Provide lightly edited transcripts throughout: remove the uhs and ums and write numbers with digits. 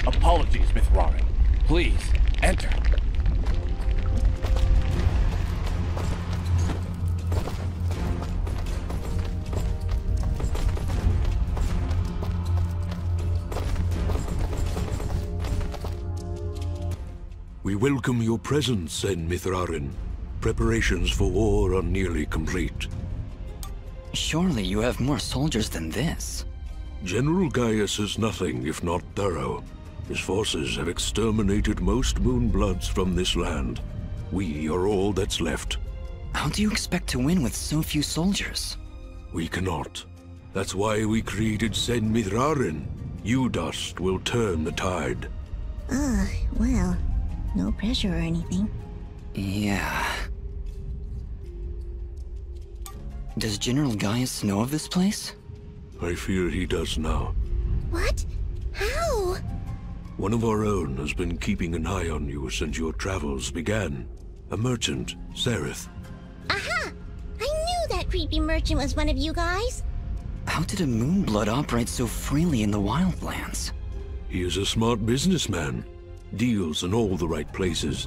Apologies, Mithrarin. Please, enter. We welcome your presence, Sen Mithrarin. Preparations for war are nearly complete. Surely you have more soldiers than this. General Gaius is nothing if not thorough. His forces have exterminated most Moonbloods from this land. We are all that's left. How do you expect to win with so few soldiers? We cannot. That's why we created Sen Mithrarin. You dust will turn the tide. Well, no pressure or anything. Yeah. Does General Gaius know of this place? I fear he does now. What? How? One of our own has been keeping an eye on you since your travels began. A merchant, Sereth. Aha! I knew that creepy merchant was one of you guys. How did a Moonblood operate so freely in the wildlands? He is a smart businessman. Deals in all the right places.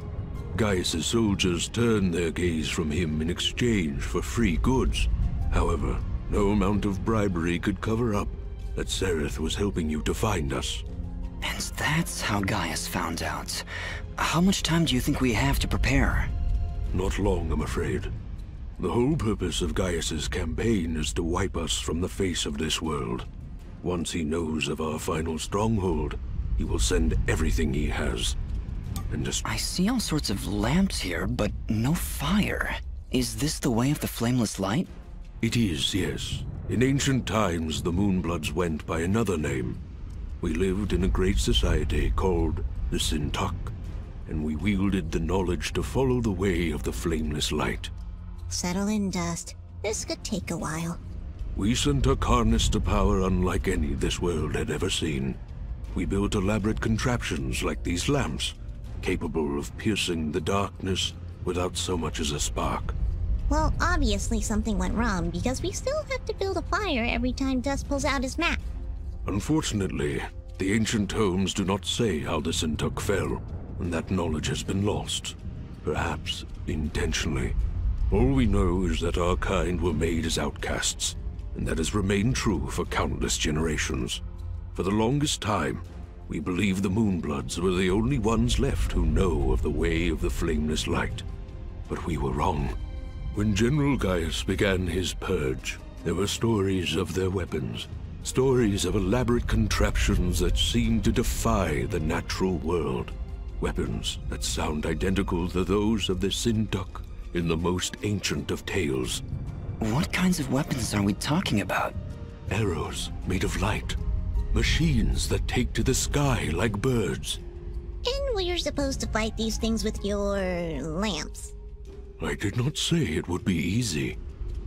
Gaius's soldiers turn their gaze from him in exchange for free goods. However, no amount of bribery could cover up that Sereth was helping you to find us. And that's how Gaius found out. How much time do you think we have to prepare? Not long, I'm afraid. The whole purpose of Gaius's campaign is to wipe us from the face of this world. Once he knows of our final stronghold, he will send everything he has. And just... I see all sorts of lamps here, but no fire. Is this the way of the flameless light? It is, yes. In ancient times, the Moonbloods went by another name. We lived in a great society called the Sintuck, and we wielded the knowledge to follow the way of the flameless light. Settle in, Dust. This could take a while. We Sintuck harnessed a power unlike any this world had ever seen. We built elaborate contraptions like these lamps, capable of piercing the darkness without so much as a spark. Well, obviously something went wrong, because we still have to build a fire every time Dust pulls out his map. Unfortunately, the ancient tomes do not say how the Sintuck fell, and that knowledge has been lost. Perhaps intentionally. All we know is that our kind were made as outcasts, and that has remained true for countless generations. For the longest time, we believed the Moonbloods were the only ones left who know of the way of the flameless light. But we were wrong. When General Gaius began his purge, there were stories of their weapons. Stories of elaborate contraptions that seemed to defy the natural world. Weapons that sound identical to those of the Sintuck in the most ancient of tales. What kinds of weapons are we talking about? Arrows made of light. Machines that take to the sky like birds. And we're supposed to fight these things with your lamps. I did not say it would be easy.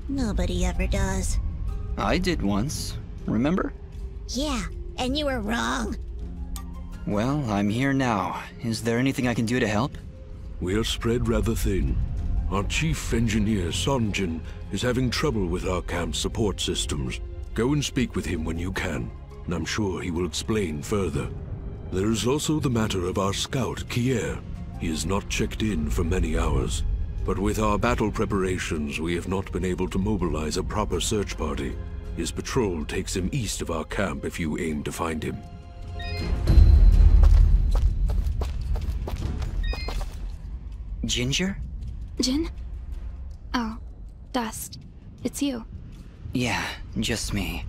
Nobody ever does. I did once. Remember? Yeah, and you were wrong. Well, I'm here now. Is there anything I can do to help? We are spread rather thin. Our chief engineer, Sonjin, is having trouble with our camp's support systems. Go and speak with him when you can, and I'm sure he will explain further. There is also the matter of our scout, Kier. He has not checked in for many hours, but with our battle preparations, we have not been able to mobilize a proper search party. His patrol takes him east of our camp if you aim to find him. Ginger? Jin? Oh, Dust. It's you. Yeah, just me.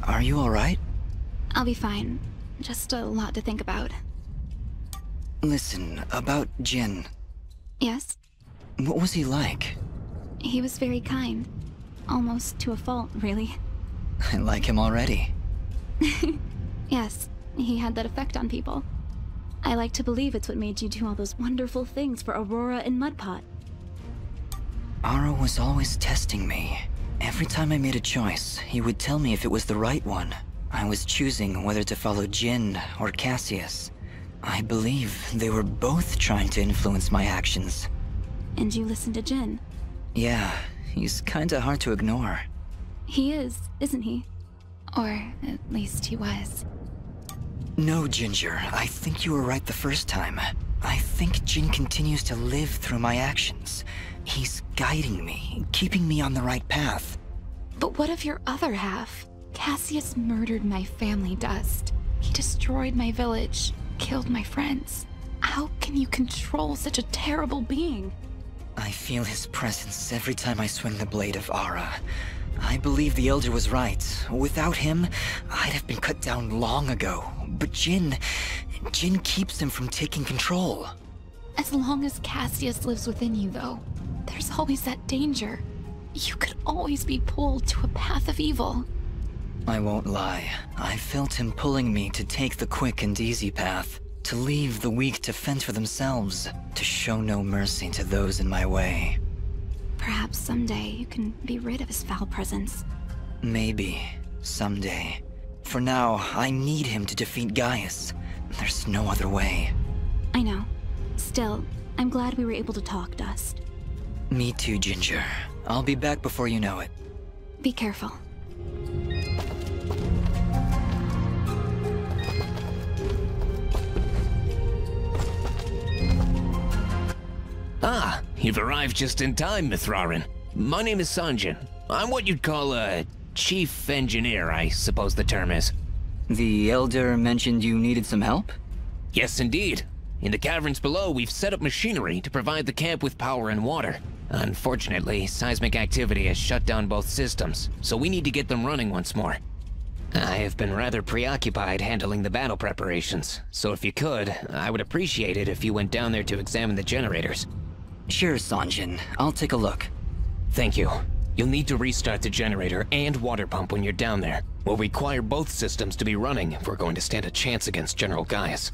Are you alright? I'll be fine. Just a lot to think about. Listen, about Jin. Yes? What was he like? He was very kind. Almost to a fault, really. I like him already. Yes, he had that effect on people. I like to believe it's what made you do all those wonderful things for Aurora and Mudpot. Ara was always testing me. Every time I made a choice, he would tell me if it was the right one. I was choosing whether to follow Jin or Cassius. I believe they were both trying to influence my actions. And you listened to Jin? Yeah, he's kinda hard to ignore. He is, isn't he? Or at least he was. No, Ginger, I think you were right the first time. I think Jin continues to live through my actions. He's guiding me, keeping me on the right path. But what of your other half? Cassius murdered my family, Dust. He destroyed my village, killed my friends. How can you control such a terrible being? I feel his presence every time I swing the blade of Ara. I believe the Elder was right. Without him, I'd have been cut down long ago. But Jin keeps him from taking control. As long as Cassius lives within you, though, there's always that danger. You could always be pulled to a path of evil. I won't lie. I felt him pulling me to take the quick and easy path. To leave the weak to fend for themselves. To show no mercy to those in my way. Perhaps someday you can be rid of his foul presence. Maybe. Someday. For now, I need him to defeat Gaius. There's no other way. I know. Still, I'm glad we were able to talk, Dust. Me too, Ginger. I'll be back before you know it. Be careful. Ah, you've arrived just in time, Mithrarin. My name is Sanjin. I'm what you'd call a chief engineer, I suppose the term is. The Elder mentioned you needed some help? Yes, indeed. In the caverns below, we've set up machinery to provide the camp with power and water. Unfortunately, seismic activity has shut down both systems, so we need to get them running once more. I have been rather preoccupied handling the battle preparations, so if you could, I would appreciate it if you went down there to examine the generators. Sure, Sanjin. I'll take a look. Thank you. You'll need to restart the generator and water pump when you're down there. We'll require both systems to be running if we're going to stand a chance against General Gaius.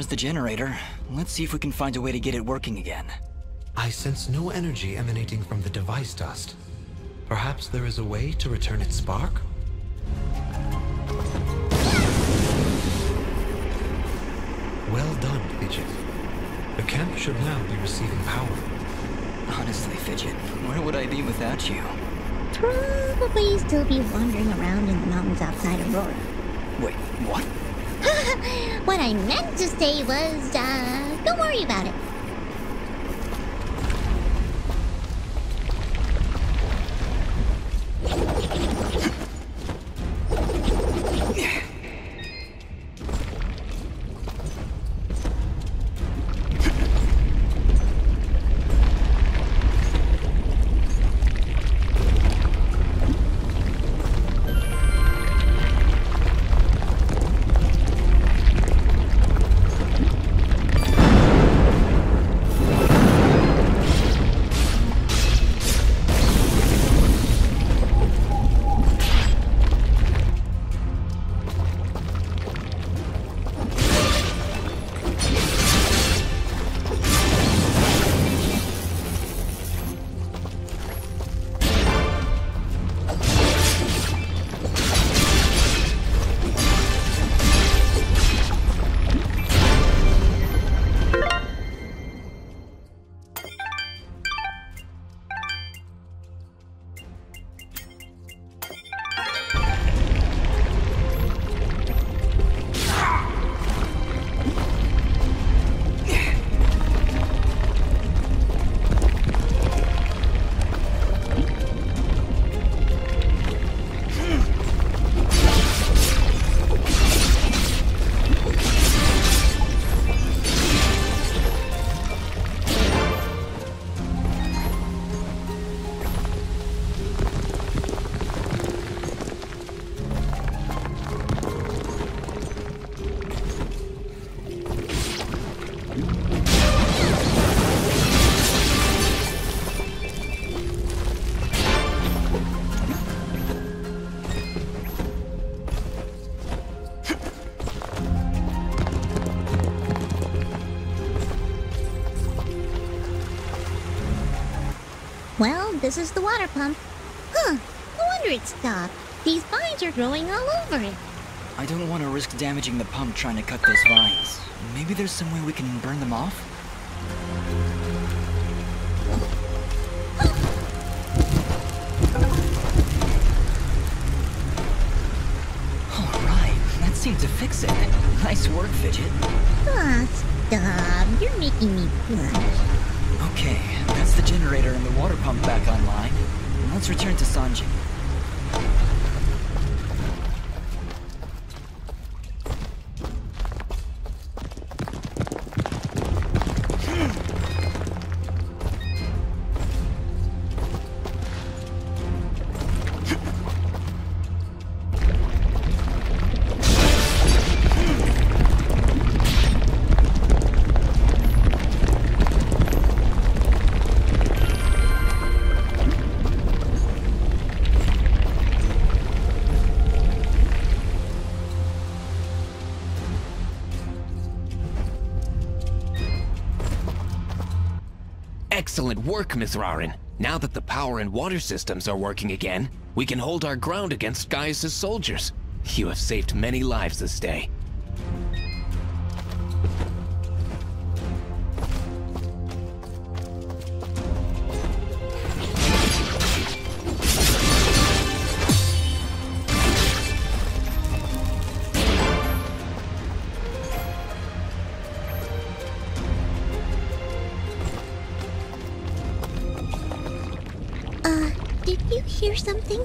The generator. Let's see if we can find a way to get it working again. I sense no energy emanating from the device, Dust. Perhaps there is a way to return its spark? Well done, Fidget. The camp should now be receiving power. Honestly, Fidget, where would I be without you? Probably still be wandering around in the mountains outside Aurora. Wait, what? What I meant to say was, don't worry about it. Well, this is the water pump. Huh, no wonder it stopped. These vines are growing all over it. I don't want to risk damaging the pump trying to cut those vines. Maybe there's some way we can burn them off? Alright, that seemed to fix it. Nice work, Fidget. Ah, stop. You're making me blush. Okay, that's the generator and the water pump back online. Let's return to Sanji. Excellent work, Mithrarin. Now that the power and water systems are working again, we can hold our ground against Gaius' soldiers. You have saved many lives this day. Did you hear something?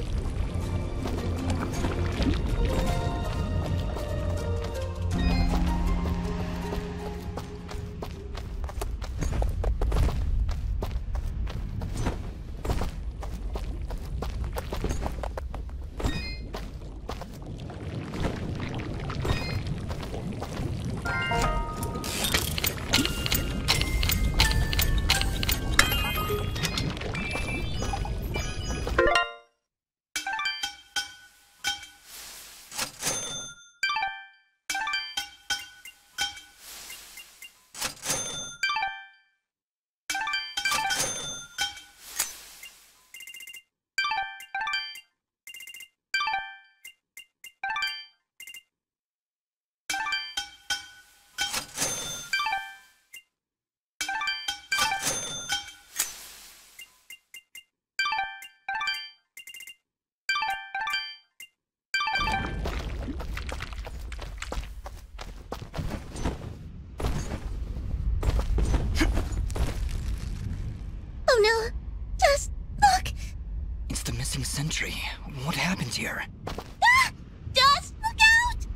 Oh no! Just look! It's the missing sentry. What happened here? Ah! Just look out!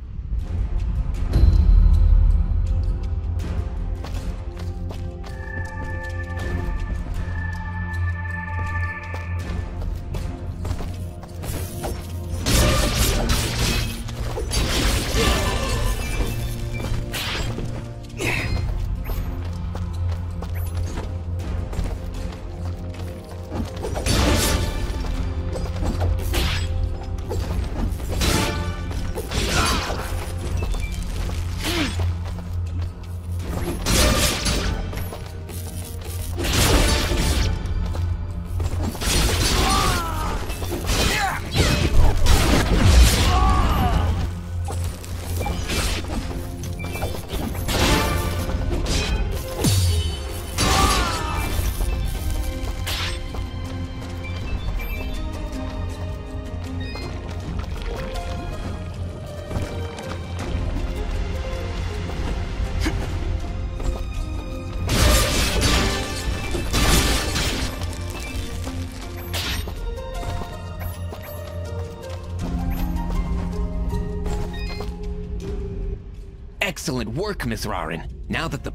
Excellent work, Mithrarin. Now that the...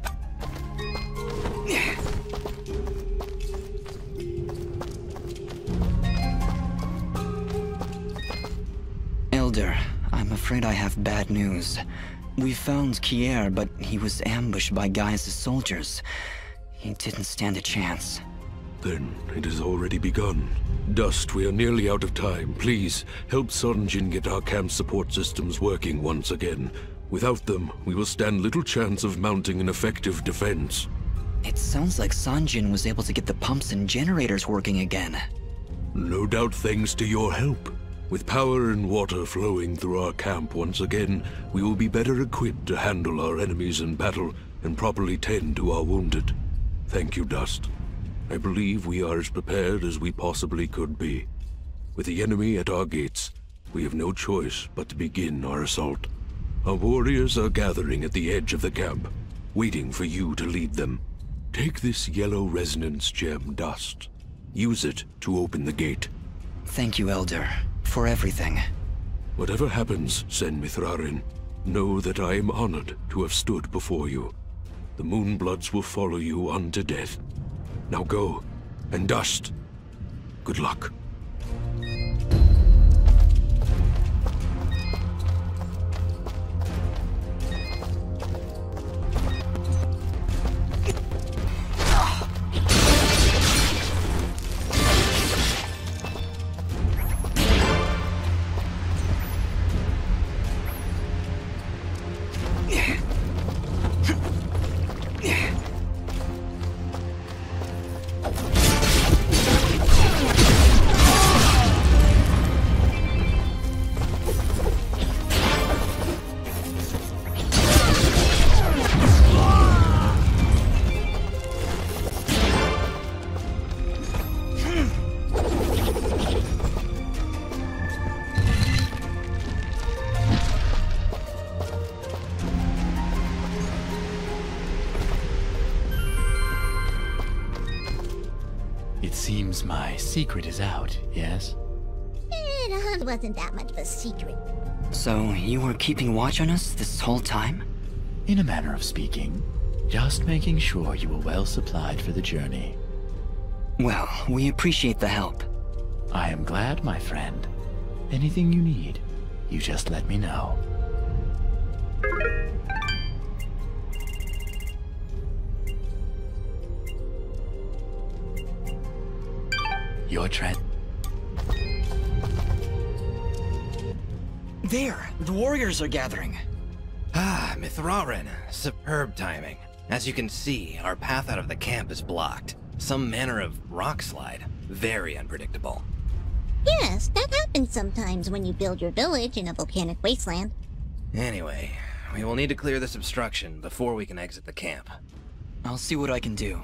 Elder, I'm afraid I have bad news. We found Kier, but he was ambushed by Gaius' soldiers. He didn't stand a chance. Then it has already begun. Dust, we are nearly out of time. Please, help Sunjin get our camp support systems working once again. Without them, we will stand little chance of mounting an effective defense. It sounds like Sanjin was able to get the pumps and generators working again. No doubt thanks to your help. With power and water flowing through our camp once again, we will be better equipped to handle our enemies in battle and properly tend to our wounded. Thank you, Dust. I believe we are as prepared as we possibly could be. With the enemy at our gates, we have no choice but to begin our assault. Our warriors are gathering at the edge of the camp, waiting for you to lead them. Take this yellow resonance gem, Dust. Use it to open the gate. Thank you, Elder, for everything. Whatever happens, Sen Mithrarin, know that I am honored to have stood before you. The Moonbloods will follow you unto death. Now go, and Dust, good luck. It seems my secret is out, yes? It wasn't that much of a secret. So, you were keeping watch on us this whole time? In a manner of speaking, just making sure you were well supplied for the journey. Well, we appreciate the help. I am glad, my friend. Anything you need, you just let me know. Your There! The warriors are gathering! Ah, Mithrarin. Superb timing. As you can see, our path out of the camp is blocked. Some manner of rock slide. Very unpredictable. Yes, that happens sometimes when you build your village in a volcanic wasteland. Anyway, we will need to clear this obstruction before we can exit the camp. I'll see what I can do.